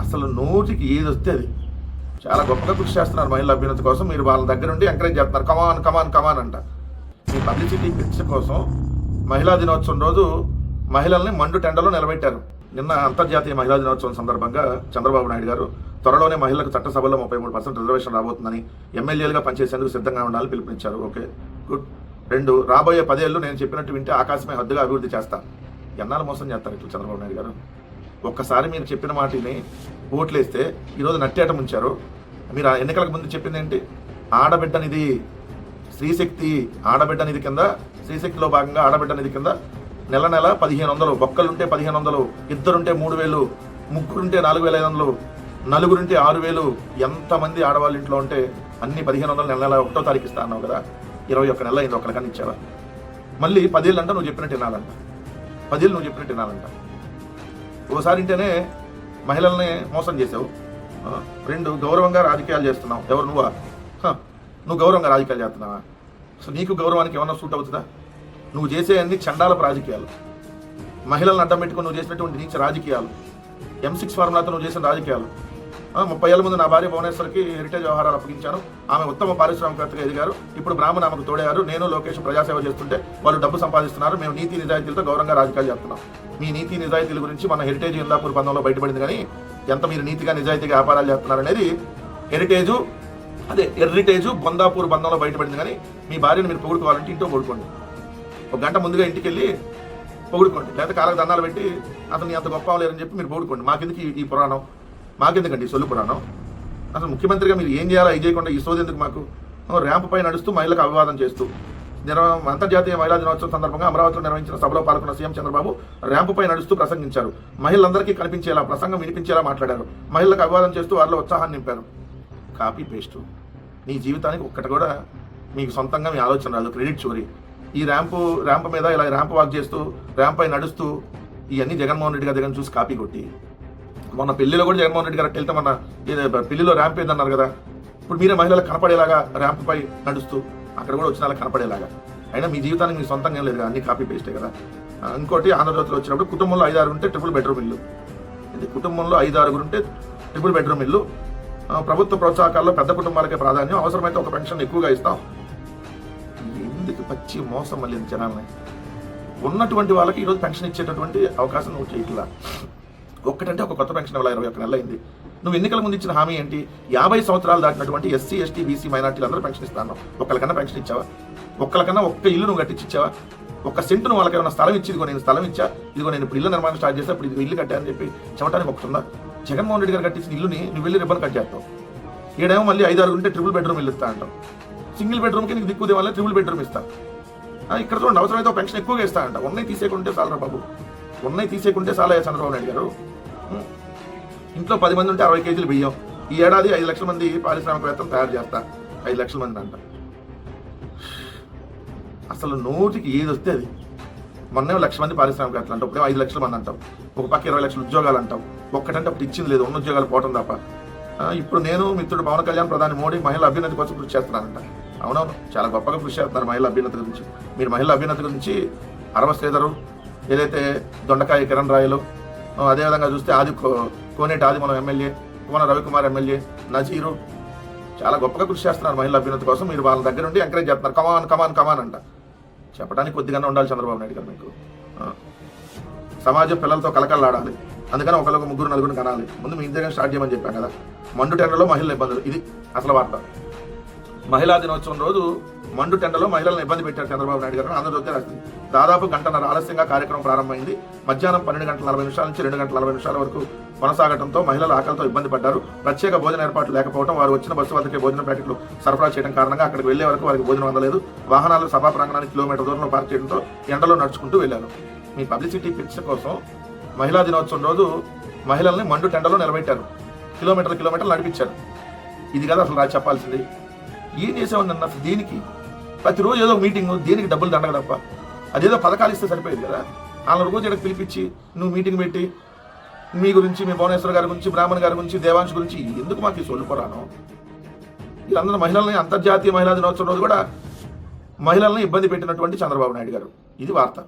అసలు నోటికి ఏది వస్తే అది చాలా గొప్పగా కృషి చేస్తున్నారు మహిళల అభ్యున్నతి కోసం. మీరు వాళ్ళ దగ్గర నుండి ఎంకరేజ్ చేస్తున్నారు, కమాన్ కమాన్ కమాన్ అంట. మీ పబ్లిసిటీ పిచ్చ కోసం మహిళా దినోత్సవం రోజు మహిళల్ని మండు టెండలో నిలబెట్టారు. నిన్న అంతర్జాతీయ మహిళా దినోత్సవం సందర్భంగా చంద్రబాబు నాయుడు గారు త్వరలోనే మహిళలకు చట్టసభలో 33% రిజర్వేషన్ రాబోతుందని, ఎమ్మెల్యేలుగా పనిచేసేందుకు సిద్ధంగా ఉండాలని పిలుపునిచ్చారు. Okay, good. 2, రాబోయే 10 ఏళ్ళు నేను చెప్పినట్టు వింటే ఆకాశమే హద్దుగా అభివృద్ధి చేస్తా. ఎన్నాళ్ళు మోసం చేస్తారు ఇట్లా చంద్రబాబు నాయుడు గారు? ఒక్కసారి మీరు చెప్పిన మాటని ఓట్లేస్తే ఈరోజు నట్టేట ముంచారు. మీరు ఎన్నికలకు ముందు చెప్పింది ఏంటి? ఆడబిడ్డ నిధి, స్త్రీశక్తి ఆడబిడ్డ నిధి కింద, స్త్రీశక్తిలో భాగంగా ఆడబిడ్డ నిధి కింద నెల 1500, ఒక్కలుంటే 1500, ఇద్దరుంటే 3000, ముగ్గురుంటే 4500, నలుగురుంటే 6000. ఎంతమంది ఆడవాళ్ళ ఇంట్లో ఉంటే అన్ని 1500 నెల 1వ తారీఖు ఇస్తా అన్నావు కదా. 21 నెలలు అయింది, ఒక్కరికన్నా ఇచ్చావా? మళ్ళీ 10 ఏళ్ళు అంట నువ్వు చెప్పినట్టు వినాలంట. 10 ఏళ్ళు నువ్వు చెప్పినట్టు వినాలంట. ఓసారి ఇంటేనే మహిళల్ని మోసం చేసావు. 2, గౌరవంగా రాజకీయాలు చేస్తున్నావు. ఎవరు నువ్వా? నువ్వు గౌరవంగా రాజకీయాలు చేస్తున్నావా? అసలు నీకు గౌరవానికి ఏమన్నా సూట్ అవుతుందా? నువ్వు చేసే అన్ని చండాలపు రాజకీయాలు, మహిళలను అడ్డం పెట్టుకుని నువ్వు చేసినటువంటి నీచ రాజకీయాలు, M6 ఫార్ములాతో నువ్వు చేసిన రాజకీయాలు. 30 ఏళ్ళ ముందు నా భార్య భువనేశ్వర్కి హెరిటేజ్ వ్యవహారాలు అప్పగించాను. ఆమె ఉత్తమ పారిశ్రామికవేత్తగా ఎదిగారు. ఇప్పుడు బ్రాహ్మణ ఆమెకు తోడేయారు. నేను లోకేష్ ప్రజాసేవ చేస్తుంటే వాళ్ళు డబ్బు సంపాదిస్తున్నారు. మేము నీతి నిజాయితీలతో గౌరవంగా రాజకీయాలు చేస్తున్నాం. మీ నీతి నిజాయితీల గురించి మన హెరిటేజ్ ఇందాపూర్ బంధంలో బయటపడింది. కానీ ఎంత మీరు నీతిగా నిజాయితీగా వ్యాపారాలు చేస్తున్నారు అనేది హెరిటేజ్ బొందాపూర్ బంధంలో బయటపడింది. కానీ మీ భార్యను మీరు పొగుడుకోవాలంటే ఇంట్లో పొగుడుకోండి. 1 గంట ముందుగా ఇంటికి వెళ్ళి పొగుడుకోండి, లేకపోతే కాళ్ళకు దండాలు పెట్టి అతన్ని అంత గొప్ప లేరని చెప్పి మీరు పొగుడుకోండి. మాకెందుకు ఈ పురాణం? మాకెందుకండి సొల్లు పురాణం? అసలు ముఖ్యమంత్రిగా మీరు ఏం చేయాలో అవి చేయకుండా ఈ సోది ఎందుకు మాకు? ర్యాంప్ పై నడుస్తూ మహిళలకు అభివాదం చేస్తూ అంతర్జాతీయ మహిళా దినోత్సవం సందర్భంగా అమరావతిలో నిర్వహించిన సభలో పాల్గొన్న సీఎం చంద్రబాబు ర్యాంపు పై నడుస్తూ ప్రసంగించారు. మహిళలందరికీ కనిపించేలా, ప్రసంగం వినిపించేలా మాట్లాడారు. మహిళలకు అభివాదం చేస్తూ వారిలో ఉత్సాహాన్ని నింపారు. Copy paste. నీ జీవితానికి ఒక్కటి కూడా మీకు సొంతంగా మీ ఆలోచన రాదు. క్రెడిట్ చోరీ. ఈ ర్యాంప్ మీద ఇలా ర్యాంప్ వాక్ చేస్తూ, ర్యాంప్ పై నడుస్తూ ఇవన్నీ జగన్మోహన్ రెడ్డి గారి దగ్గర చూసి కాపీ కొట్టి, మొన్న పెళ్లిలో కూడా జగన్మోహన్ రెడ్డి గారు వెళ్తే మన పెళ్లిలో ర్యాంప్ ఏదన్నారు కదా, ఇప్పుడు మీరే మహిళలకు కనపడేలాగా ర్యాంప్ పై నడుస్తూ అక్కడ కూడా వచ్చిన వాళ్ళకి కనపడేలాగా. అయినా మీ జీవితానికి మీ సొంతంగా లేదు కదా, అన్ని కాపీ పేస్టే కదా. ఇంకోటి, ఆంధ్రజ్యోతిలో వచ్చినప్పుడు కుటుంబంలో 5-6 ఉంటే ట్రిపుల్ బెడ్రూమ్ ఇల్లు. ఇది కుటుంబంలో 5-6 ఉంటే ట్రిపుల్ బెడ్రూమ్ ఇల్లు. ప్రభుత్వ ప్రోత్సాహకాల్లో పెద్ద కుటుంబాలకే ప్రాధాన్యం, అవసరమైతే ఒక పెన్షన్ ఎక్కువగా ఇస్తాం. ఎందుకు పచ్చి మోసం మళ్ళీ జనాలని? ఉన్నటువంటి వాళ్ళకి ఈరోజు పెన్షన్ ఇచ్చేటటువంటి అవకాశం నువ్వు చేయట్లా. ఒక్కటంటే ఒక కొత్త పెన్షన్ ఇవ్వాలి. 21 నెలలు అయింది. నువ్వు ఎన్నికల ముందు ఇచ్చిన హామీ ఏంటి? 50 సంవత్సరాలు దాటినటువంటి ఎస్సీ, ఎస్టీ, బీసీ మైనార్టీలు అందరూ పెన్షన్ ఇస్తాను. ఒక్కరికన్నా పెన్షన్ ఇచ్చావా? ఒక్కరికన్నా ఒక్క ఇల్లు నువ్వు కట్టించావా? ఒక్క సెంటు నువ్వు వాళ్ళకి ఏమైనా స్థలం ఇచ్చి, ఇదిగో నేను స్థలం ఇచ్చా, ఇదిగో నేను ఇప్పుడు ఇల్లు నిర్మాణం స్టార్ట్ చేస్తే ఇప్పుడు ఇల్లు కట్టానని చెప్పి చెప్పడానికి ఒకటి ఉందా? జగన్మోహన్ రెడ్డి గారు కట్టించిన ఇల్లుని నువ్వు వెళ్ళి రిబ్బన్ కట్ చేస్తావు. ఈడేమో మళ్ళీ 5-6 ఉంటే ట్రిపుల్ బెడ్రూమ్ ఇల్లు ఇస్తా అంటావు. సింగిల్ బెడ్రూమ్కి నీకు దిక్కు దేవాలే ట్రిపుల్ బెడ్రూమ్ ఇస్తా. ఇక్కడ చూడండి, అవసరమైతే పెన్షన్ ఎక్కువగా ఇస్తా అంట. ఉన్నాయి తీసేకుంటే చాలరా బాబు, ఉన్నాయి తీసేకుంటే చాలా చంద్రబాబు నాయుడు గారు. ఇంట్లో 10 మంది ఉంటే 60 కేజీలు బియ్యం. ఈ ఏడాది 5 లక్షల మంది పారిశ్రామికవేత్తలు తయారు చేస్తా. 5 లక్షల మంది అంట. అసలు నోటికి ఏది వస్తే అది. మొన్నే 1 లక్ష మంది పారిశ్రామికవేత్తలు అంటావు, ఇప్పుడే 5 లక్షల మంది అంటావు. ఒక పక్క 20 లక్షల ఉద్యోగాలు అంటావు. ఒక్కటంటే అప్పుడు ఇచ్చింది లేదు, ఉన్న ఉద్యోగాలు పోవటం తప్ప. ఇప్పుడు నేను మిత్రుడు పవన్ కళ్యాణ్, ప్రధాని మోడీ మహిళల అభ్యున్నతి కోసం కృషి చేస్తున్నానంట. అవునవును, చాలా గొప్పగా కృషి చేస్తున్నారు మహిళల అభ్యున్నతి గురించి. మీరు మహిళల అభ్యున్నతి గురించి అరవ శ్రీధరు, ఏదైతే దొండకాయ కిరణ్ రాయలు, అదేవిధంగా చూస్తే కోనేటి ఆది మనం ఎమ్మెల్యే, కోన రవికుమార్ ఎమ్మెల్యే, నజీరు చాలా గొప్పగా కృషి చేస్తున్నారు మహిళల అభ్యున్నతి కోసం. మీరు వాళ్ళ దగ్గర నుండి ఎంకరేజ్ చేస్తున్నారు, కమాన్ కమాన్ కమాన్ అంట. చెప్పడానికి కొద్దిగానే ఉండాలి చంద్రబాబు నాయుడు గారు. మీకు సమాజం పిల్లలతో కలకల్లాడాలి, అందుకని ఒకరికి 3-4 కనాలి. ముందు మీ ఇంటి దగ్గర స్టార్ట్ చేయమని చెప్పాను కదా. మండు టెండలో మహిళల ఇబ్బందులు, ఇది అసలు వార్త. మహిళా దినోత్సవం రోజు మండు టెండలో మహిళలను ఇబ్బంది పెట్టారు చంద్రబాబు నాయుడు గారు. ఆంధ్రజ్యోతి రాసింది. దాదాపు 1.5 గంటల ఆలస్యంగా కార్యక్రమం ప్రారంభమైంది. మధ్యాహ్నం 12:40 నుంచి 2:40 వరకు కొనసాగడంతో మహిళలు ఆకలితో ఇబ్బంది పడ్డారు. ప్రత్యేక భోజన ఏర్పాట్లు లేకపోవడం, వారు వచ్చిన బస్సు వద్దకే భోజన ప్యాకెట్లు సరఫరా చేయడం కారణంగా అక్కడికి వెళ్లే వరకు వారికి భోజనం అందలేదు. వాహనాలు సభా ప్రాంగణానికి కిలోమీటర్ దూరంలో పార్క్ చేయడంతో ఎండలో నడుచుకుంటూ వెళ్లారు. మీ పబ్లిసిటీ పిచ్చ కోసం మహిళా దినోత్సవం రోజు మహిళల్ని మండు టెండలో నిలబెట్టారు. కిలోమీటర్లు నడిపించారు. ఇది కదా అసలు రాజు చెప్పాల్సింది. ఏం చేసేవాడిని అన్న అసలు దీనికి? ప్రతిరోజు ఏదో మీటింగ్, దీనికి డబ్బులు దండగ తప్ప. అదేదో పథకాలు ఇస్తే సరిపోయేది కదా. వాళ్ళ రోజు ఇక్కడ పిలిపించి నువ్వు మీటింగ్ పెట్టి మీ గురించి, మీ భువనేశ్వర్ గారి గురించి, బ్రాహ్మణ్ గారి గురించి, దేవాంశ్ గురించి ఎందుకు మాకు ఈ సొల్లు పురాణం? వీళ్ళందరూ మహిళల్ని అంతర్జాతీయ మహిళా దినోత్సవం రోజు కూడా మహిళల్ని ఇబ్బంది పెట్టినటువంటి చంద్రబాబు నాయుడు గారు. ఇది వార్త.